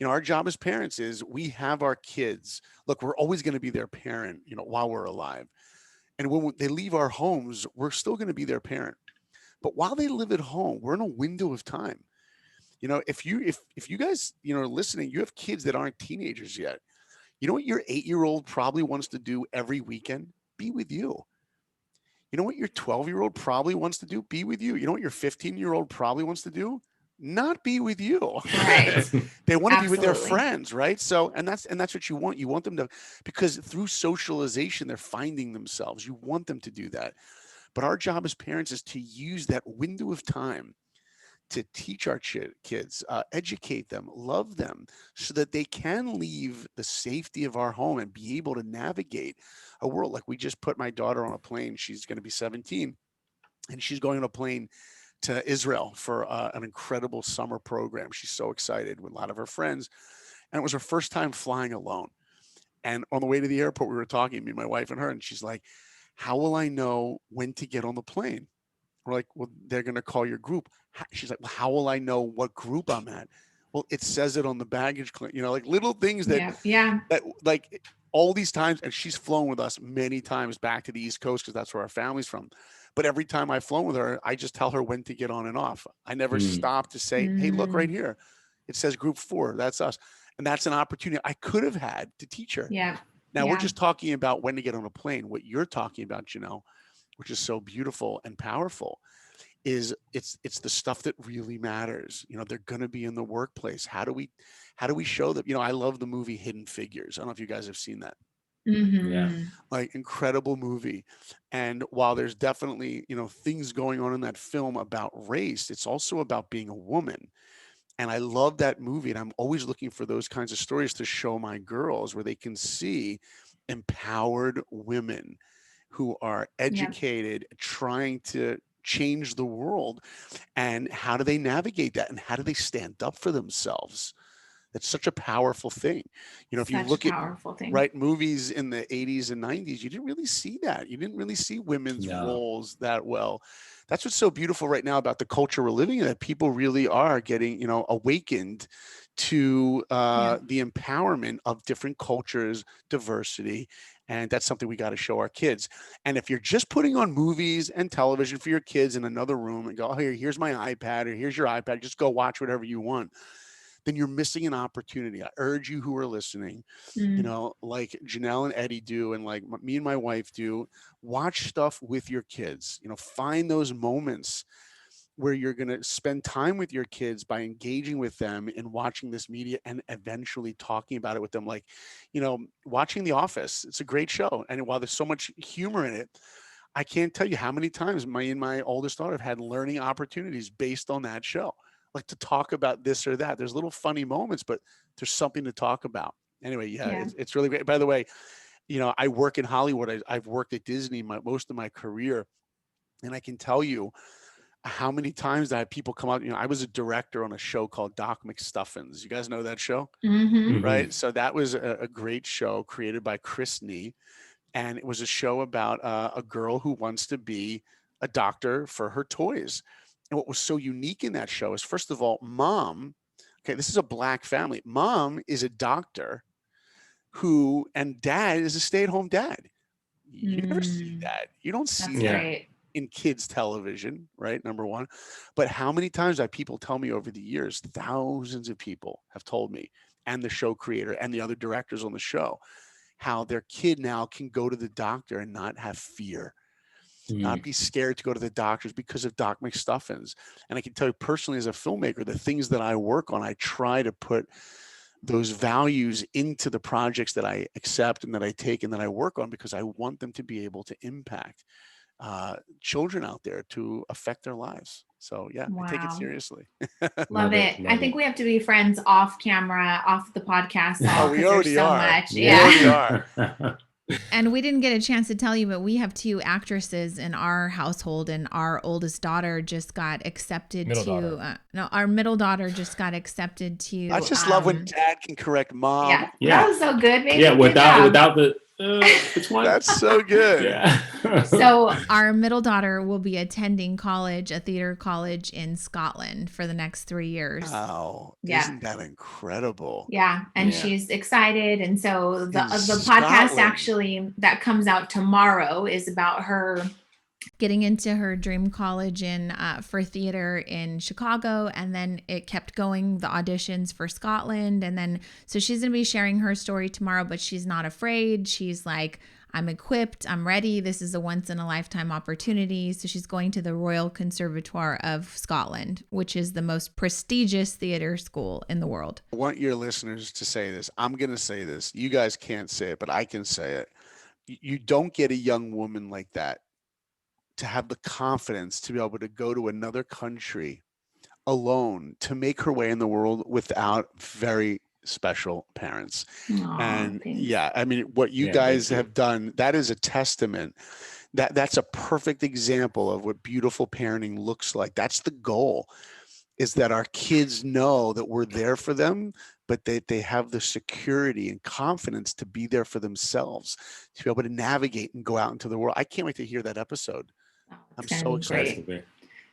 S1: Our job as parents is we have our kids. Look, we're always going to be their parent, while we're alive. And when they leave our homes, we're still going to be their parent. But while they live at home, we're in a window of time. If you guys, are listening, you have kids that aren't teenagers yet. You know what your 8-year-old probably wants to do every weekend? Be with you. You know what your 12-year-old probably wants to do? Be with you. You know what your 15-year-old probably wants to do? Not be with you.
S4: Right.
S1: They want to be with their
S4: Absolutely.
S1: friends, right? So, and that's what you want. You want them to, because through socialization, they're finding themselves. You want them to do that. But our job as parents is to use that window of time to teach our kids, educate them, love them, so that they can leave the safety of our home and be able to navigate a world. Like we just put my daughter on a plane. She's going to be 17, and she's going on a plane to Israel for an incredible summer program. She's so excited with a lot of her friends, and it was her first time flying alone. And on the way to the airport, we were talking, me, my wife, and her, and she's like, "How will I know when to get on the plane?" We're like, "Well, they're going to call your group." She's like, "Well, how will I know what group I'm at?" Well, it says it on the baggage claim, like little things that,
S4: Yeah.
S1: that like all these times. And she's flown with us many times back to the East Coast because that's where our family's from. But every time I've flown with her, I just tell her when to get on and off. I never stop to say, "Hey, look right here. It says group 4. That's us." And that's an opportunity I could have had to teach her.
S4: Yeah.
S1: Now
S4: Yeah.
S1: we're just talking about when to get on a plane. What you're talking about, Janelle, which is so beautiful and powerful, is it's the stuff that really matters. They're going to be in the workplace. How do we show them? I love the movie Hidden Figures. I don't know if you guys have seen that.
S5: Yeah.
S1: Like, incredible movie. And while there's definitely, things going on in that film about race, it's also about being a woman. And I love that movie. And I'm always looking for those kinds of stories to show my girls where they can see empowered women who are educated, trying to change the world. And how do they navigate that? And how do they stand up for themselves? That's such a powerful thing. If you
S4: Such
S1: look
S4: a
S1: at
S4: powerful thing.
S1: movies in the 80s and 90s, you didn't really see that. You didn't really see women's
S5: No.
S1: roles that well. That's what's so beautiful right now about the culture we're living in, that people really are getting, awakened to the empowerment of different cultures, diversity. And that's something we got to show our kids. And if you're just putting on movies and television for your kids in another room and go, "Oh, here's my iPad," or "Here's your iPad, just go watch whatever you want," then you're missing an opportunity. I urge you who are listening, like Janelle and Eddie do, and like me and my wife do, watch stuff with your kids. Find those moments where you're going to spend time with your kids by engaging with them and watching this media and eventually talking about it with them. Like, watching The Office. It's a great show. And while there's so much humor in it, I can't tell you how many times my oldest daughter have had learning opportunities based on that show. Like, to talk about this or that. There's little funny moments, but there's something to talk about. Anyway, it's really great. By the way, I work in Hollywood. I've worked at Disney most of my career, and I can tell you how many times I had people come out. I was a director on a show called Doc McStuffins. You guys know that show, right? So that was a great show created by Chris Nee, and it was a show about a girl who wants to be a doctor for her toys. And what was so unique in that show is, first of all, mom, okay, this is a Black family. Mom is a doctor and dad is a stay-at-home dad. You never see that. You don't see
S4: That's
S1: that
S4: great.
S1: in kids television, right? Number one. But how many times have people tell me over the years, thousands of people have told me, and the show creator and the other directors on the show, how their kid now can go to the doctor and not have fear. Not be scared to go to the doctors because of Doc McStuffins. And I can tell you personally, as a filmmaker, the things that I work on, I try to put those values into the projects that I accept and that I take and that I work on, because I want them to be able to impact children out there, to affect their lives. So I take it
S4: Wow.
S1: seriously.
S4: Love it. I think we have to be friends off camera, off the podcast.
S1: Oh, we
S4: because
S1: already
S4: there's so
S1: are.
S4: much.
S1: We already are.
S2: And we didn't get a chance to tell you, but we have 2 actresses in our household, and our oldest daughter just got accepted our middle daughter just got accepted to.
S1: I just love when dad can correct mom.
S4: Yeah,
S5: Yeah.
S4: that was so good. Baby.
S5: Yeah,
S4: Good job.
S5: without the which one?
S1: That's so good.
S5: Yeah.
S4: So
S2: Our middle daughter will be attending college, a theater college in Scotland for the next 3 years.
S1: Wow.
S4: Yeah.
S1: Isn't that incredible?
S4: yeah, and
S5: Yeah.
S4: she's excited, and so the
S1: In
S4: podcast
S1: Scotland.
S4: actually that comes out tomorrow is about her.
S2: Getting into her dream college for theater in Chicago, and then it kept going, the auditions for Scotland, and then so she's gonna be sharing her story tomorrow, but she's not afraid. She's like, I'm equipped, I'm ready. This is a once in a lifetime opportunity. So she's going to the Royal Conservatoire of Scotland, which is the most prestigious theater school in the world.
S1: I want your listeners to say this. I'm going to say this. You guys can't say it, but I can say it. You don't get a young woman like that to have the confidence to be able to go to another country alone to make her way in the world without very special parents.
S4: Aw,
S1: And
S4: thanks.
S1: yeah, I mean, what you
S5: Yeah,
S1: guys
S5: thank you.
S1: have done, that is a testament. That's a perfect example of what beautiful parenting looks like. That's the goal, is that our kids know that we're there for them, but they have the security and confidence to be there for themselves, to be able to navigate and go out into the world. I can't wait to hear that episode.
S4: Oh,
S1: I'm
S4: it's
S1: so
S4: gonna be
S1: excited.
S4: great.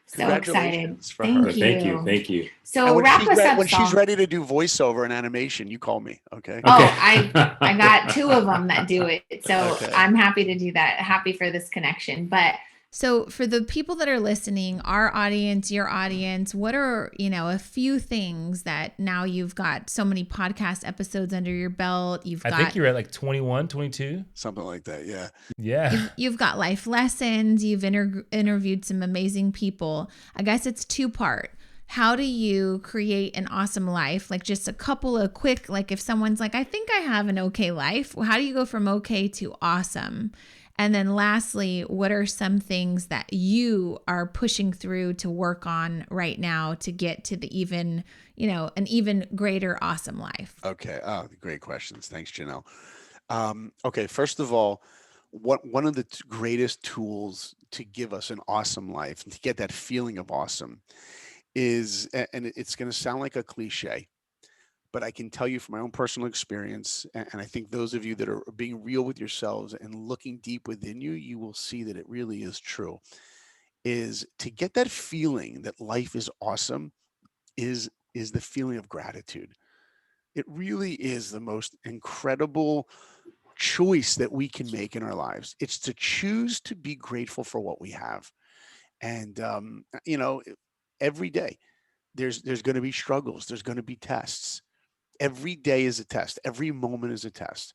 S4: So excited.
S1: Congratulations for
S4: Thank
S1: her.
S4: you.
S5: Thank you.
S4: So
S1: And when,
S4: wrap
S1: she's,
S4: us up,
S1: when she's
S4: Saul.
S1: ready to do voiceover and animation, you call me. Okay.
S4: Oh,
S5: Okay.
S4: I got 2 of them that do it. So
S1: Okay.
S4: I'm happy to do that. Happy for this connection. But
S2: So for the people that are listening, our audience, your audience, what are, a few things that now you've got so many podcast episodes under your belt,
S3: I think you're at like 21, 22.
S1: Something like that. Yeah.
S3: Yeah.
S2: you've got life lessons, you've interviewed some amazing people. I guess it's 2-part. How do you create an awesome life? Like just a couple of quick, like if someone's like, I think I have an okay life, well, how do you go from okay to awesome? And then lastly, what are some things that you are pushing through to work on right now to get to the an even greater awesome life?
S1: Okay. Oh, great questions. Thanks, Janelle. Okay. First of all, one of the greatest tools to give us an awesome life and to get that feeling of awesome is, and it's going to sound like a cliche, but I can tell you from my own personal experience, and I think those of you that are being real with yourselves and looking deep within you, you will see that it really is true, is to get that feeling that life is awesome is the feeling of gratitude. It really is the most incredible choice that we can make in our lives. It's to choose to be grateful for what we have. And every day there's going to be struggles, there's going to be tests. Every day is a test. Every moment is a test.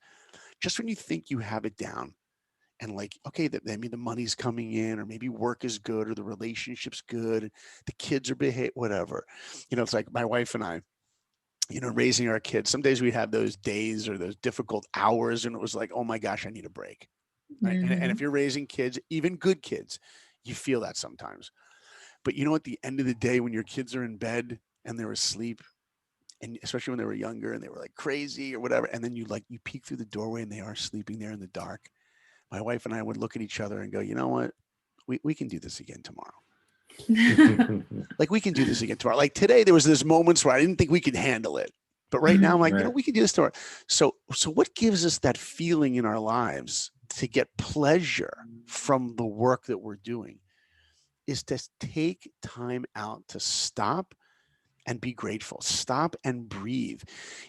S1: Just when you think you have it down and like, okay, maybe the money's coming in, or maybe work is good, or the relationship's good, the kids are whatever. It's like my wife and I, raising our kids. Some days we'd have those days or those difficult hours, and it was like, oh my gosh, I need a break. Right? And if you're raising kids, even good kids, you feel that sometimes. But at the end of the day, when your kids are in bed and they're asleep, and especially when they were younger and they were like crazy or whatever, and then you peek through the doorway and they are sleeping there in the dark, my wife and I would look at each other and go, you know what? We can do this again tomorrow. Like, we can do this again tomorrow. Like today, there was this moments where I didn't think we could handle it. But right now, I'm like,
S5: Right.
S1: we can do this tomorrow. So what gives us that feeling in our lives to get pleasure from the work that we're doing is to take time out to stop and be grateful. Stop and breathe.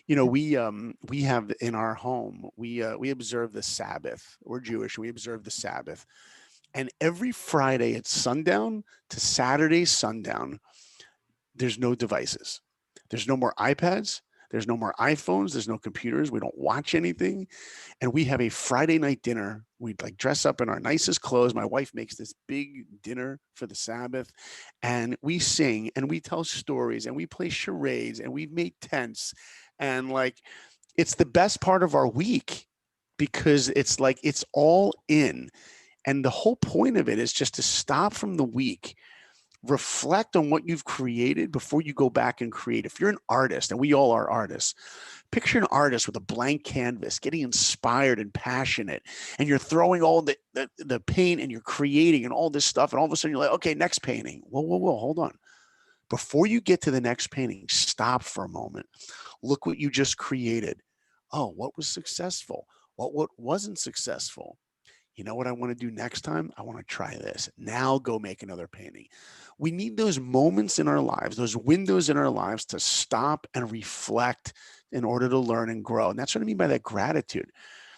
S1: We have in our home, we observe the Sabbath. We're Jewish. We observe the Sabbath. And every Friday at sundown to Saturday sundown, there's no devices. There's no more iPads. There's no more iPhones. There's no computers. We don't watch anything. And we have a Friday night dinner. We dress up in our nicest clothes. My wife makes this big dinner for the Sabbath, and we sing and we tell stories and we play charades and we've made tents. And it's the best part of our week because it's all in. And the whole point of it is just to stop from the week reflect on what you've created before you go back and create. If you're an artist, and we all are artists, picture an artist with a blank canvas, getting inspired and passionate, and you're throwing all the paint and you're creating and all this stuff, and all of a sudden you're like, okay, next painting. Whoa, hold on. Before you get to the next painting, stop for a moment. Look what you just created. Oh, what was successful? What wasn't successful? You know what I want to do next time? I want to try this. Now go make another painting. We need those moments in our lives, those windows in our lives to stop and reflect in order to learn and grow. And that's what I mean by that gratitude.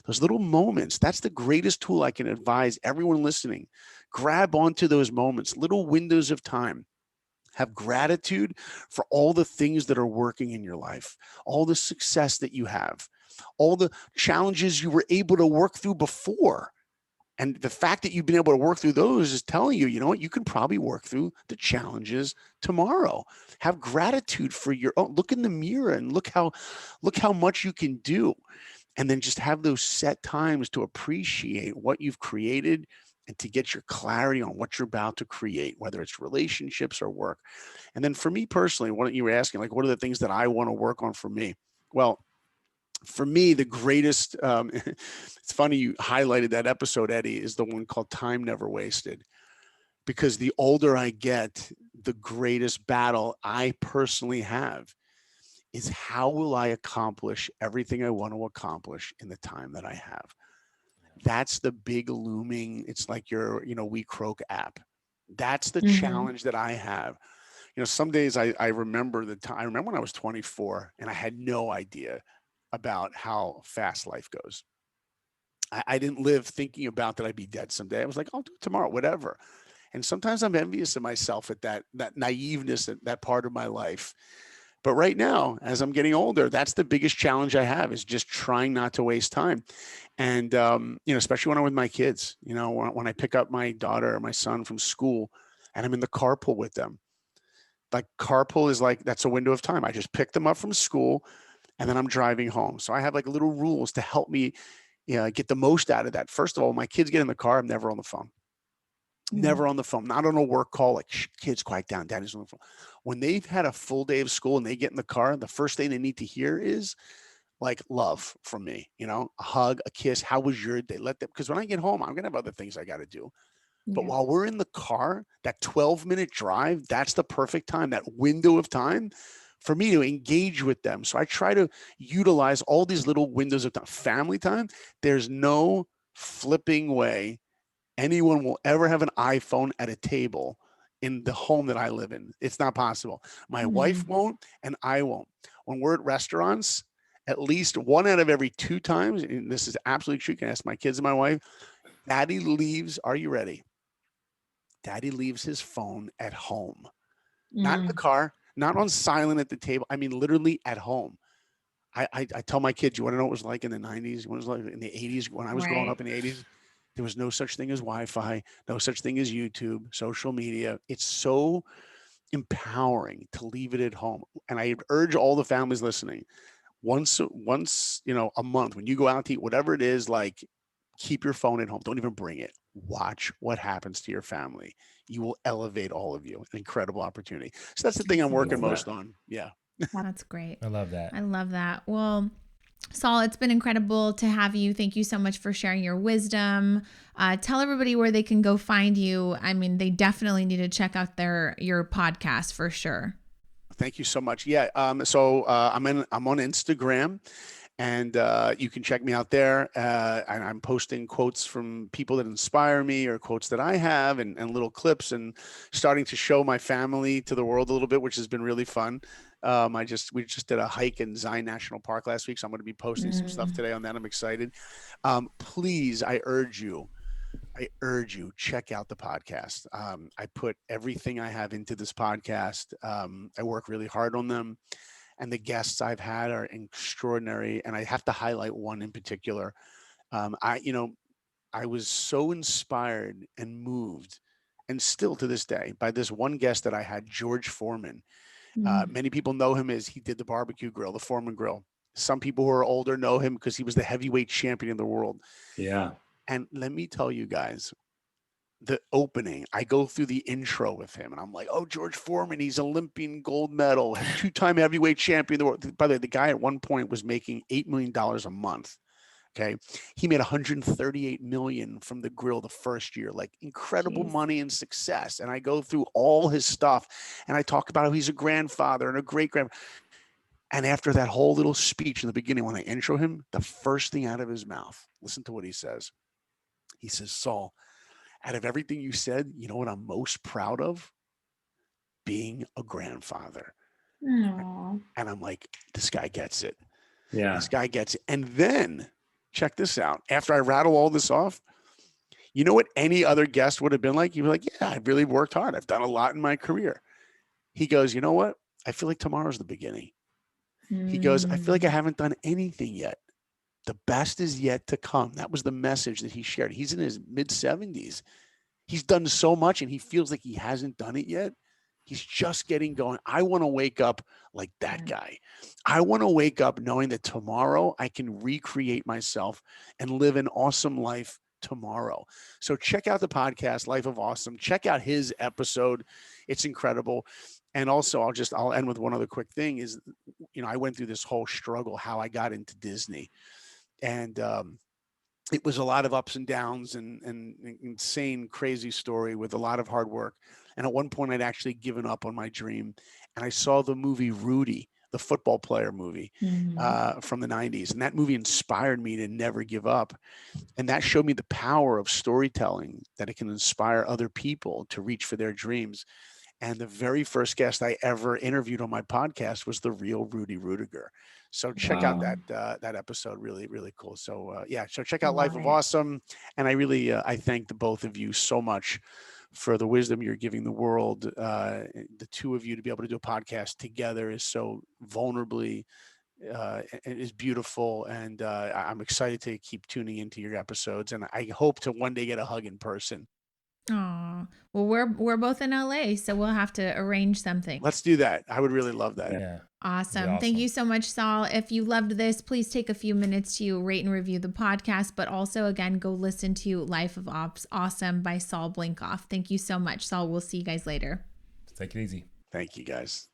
S1: Those little moments, that's the greatest tool I can advise everyone listening. Grab onto those moments, little windows of time. Have gratitude for all the things that are working in your life, all the success that you have, all the challenges you were able to work through before. And the fact that you've been able to work through those is telling you, you know what, you can probably work through the challenges tomorrow. Have gratitude for your own. Look in the mirror and look how much you can do. And then just have those set times to appreciate what you've created and to get your clarity on what you're about to create, whether it's relationships or work. And then for me personally, what you were asking, like, what are the things that I want to work on for me? Well, for me, the greatest, it's funny you highlighted that episode, Eddie, is the one called Time Never Wasted. Because the older I get, the greatest battle I personally have is how will I accomplish everything I want to accomplish in the time that I have? That's the big looming, it's like your, We Croak app. That's the challenge that I have. Some days I remember the time. I remember when I was 24 and I had no idea about how fast life goes. I didn't live thinking about that I'd be dead someday. I was like, I'll do it tomorrow, whatever. And sometimes I'm envious of myself at that naiveness, that part of my life. But right now, as I'm getting older, that's the biggest challenge I have, is just trying not to waste time. And, especially when I'm with my kids, when I pick up my daughter or my son from school and I'm in the carpool with them, like carpool is like, that's a window of time. I just pick them up from school and then I'm driving home. So I have like little rules to help me get the most out of that. First of all, my kids get in the car, I'm never on the phone. Never on the phone, not on a work call, like, kids, quiet down, daddy's on the phone. When they've had a full day of school and they get in the car, the first thing they need to hear is like love from me, a hug, a kiss. How was your day? Let them, because when I get home, I'm going to have other things I got to do. But while we're in the car, that 12-minute drive, that's the perfect time, that window of time for me to engage with them. So I try to utilize all these little windows of time. Family time, there's no flipping way anyone will ever have an iPhone at a table in the home that I live in. It's not possible. My wife won't, and I won't. When we're at restaurants, at least one out of every 2 times, and this is absolutely true, you can ask my kids and my wife, Daddy leaves, are you ready? Daddy leaves his phone at home, not in the car, not on silent at the table. I mean, literally at home. I tell my kids, you want to know what it was like in the 90s? What it was like in the 80s when I was growing up in the 80s? There was no such thing as Wi-Fi, no such thing as YouTube, social media. It's so empowering to leave it at home. And I urge all the families listening, once, a month, when you go out to eat, whatever it is, like, keep your phone at home. Don't even bring it. Watch what happens to your family. You will elevate all of you. An incredible opportunity. So that's the thing I'm working most on. Yeah.
S2: That's great.
S3: I love that.
S2: I love that. Well, Saul, it's been incredible to have you. Thank you so much for sharing your wisdom. Tell everybody where they can go find you. I mean, they definitely need to check out your podcast for sure.
S1: Thank you so much. Yeah. So I'm on Instagram, and you can check me out there. And I'm posting quotes from people that inspire me, or quotes that I have, and little clips, and starting to show my family to the world a little bit, which has been really fun. We just did a hike in Zion National Park last week, so I'm going to be posting some stuff today on that. I'm excited. Please, I urge you, check out the podcast. I put everything I have into this podcast. I work really hard on them, and the guests I've had are extraordinary. And I have to highlight one in particular. I was so inspired and moved, and still to this day, by this one guest that I had, George Foreman. Many people know him as he did the barbecue grill, the Foreman grill. Some people who are older know him because he was the heavyweight champion in the world.
S5: Yeah.
S1: And let me tell you guys, the opening, I go through the intro with him, and I'm like, oh, George Foreman, he's Olympian gold medal, 2-time heavyweight champion of the world. By the way, the guy at one point was making $8 million a month. Okay. He made 138 million from the grill the first year, like incredible money and success. And I go through all his stuff, and I talk about how he's a grandfather and a great grandfather. And after that whole little speech in the beginning, when I intro him, the first thing out of his mouth, listen to what he says. He says, Saul, out of everything you said, you know what I'm most proud of? Being a grandfather.
S4: Aww.
S1: And I'm like, this guy gets it.
S5: Yeah.
S1: This guy gets it. And then check this out. After I rattle all this off, you know what any other guest would have been like? You'd be like, yeah, I've really worked hard. I've done a lot in my career. He goes, you know what? I feel like tomorrow's the beginning. He goes, I feel like I haven't done anything yet. The best is yet to come. That was the message that he shared. He's in his mid 70s. He's done so much, and he feels like he hasn't done it yet. He's just getting going. I want to wake up like that guy. I want to wake up knowing that tomorrow I can recreate myself and live an awesome life tomorrow. So check out the podcast, Life of Awesome. Check out his episode. It's incredible. And also, I'll end with one other quick thing is, I went through this whole struggle, how I got into Disney. And it was a lot of ups and downs and insane, crazy story with a lot of hard work. And at one point, I'd actually given up on my dream. And I saw the movie Rudy, the football player movie from the 90s. And that movie inspired me to never give up. And that showed me the power of storytelling, that it can inspire other people to reach for their dreams. And the very first guest I ever interviewed on my podcast was the real Rudy Rudiger. So check out that episode. Really, really cool. So so check out Life of Awesome. And I really, I thank the both of you so much for the wisdom you're giving the world. The two of you to be able to do a podcast together is so vulnerably, it is beautiful. And I'm excited to keep tuning into your episodes. And I hope to one day get a hug in person.
S2: Oh, well, we're both in LA, so we'll have to arrange something.
S1: Let's do that. I would really love that.
S3: Yeah.
S2: Awesome. Thank you so much, Saul. If you loved this, please take a few minutes to rate and review the podcast, but also, again, go listen to Life of Awesome by Saul Blinkoff. Thank you so much, Saul. We'll see you guys later.
S3: Take it easy.
S1: Thank you, guys.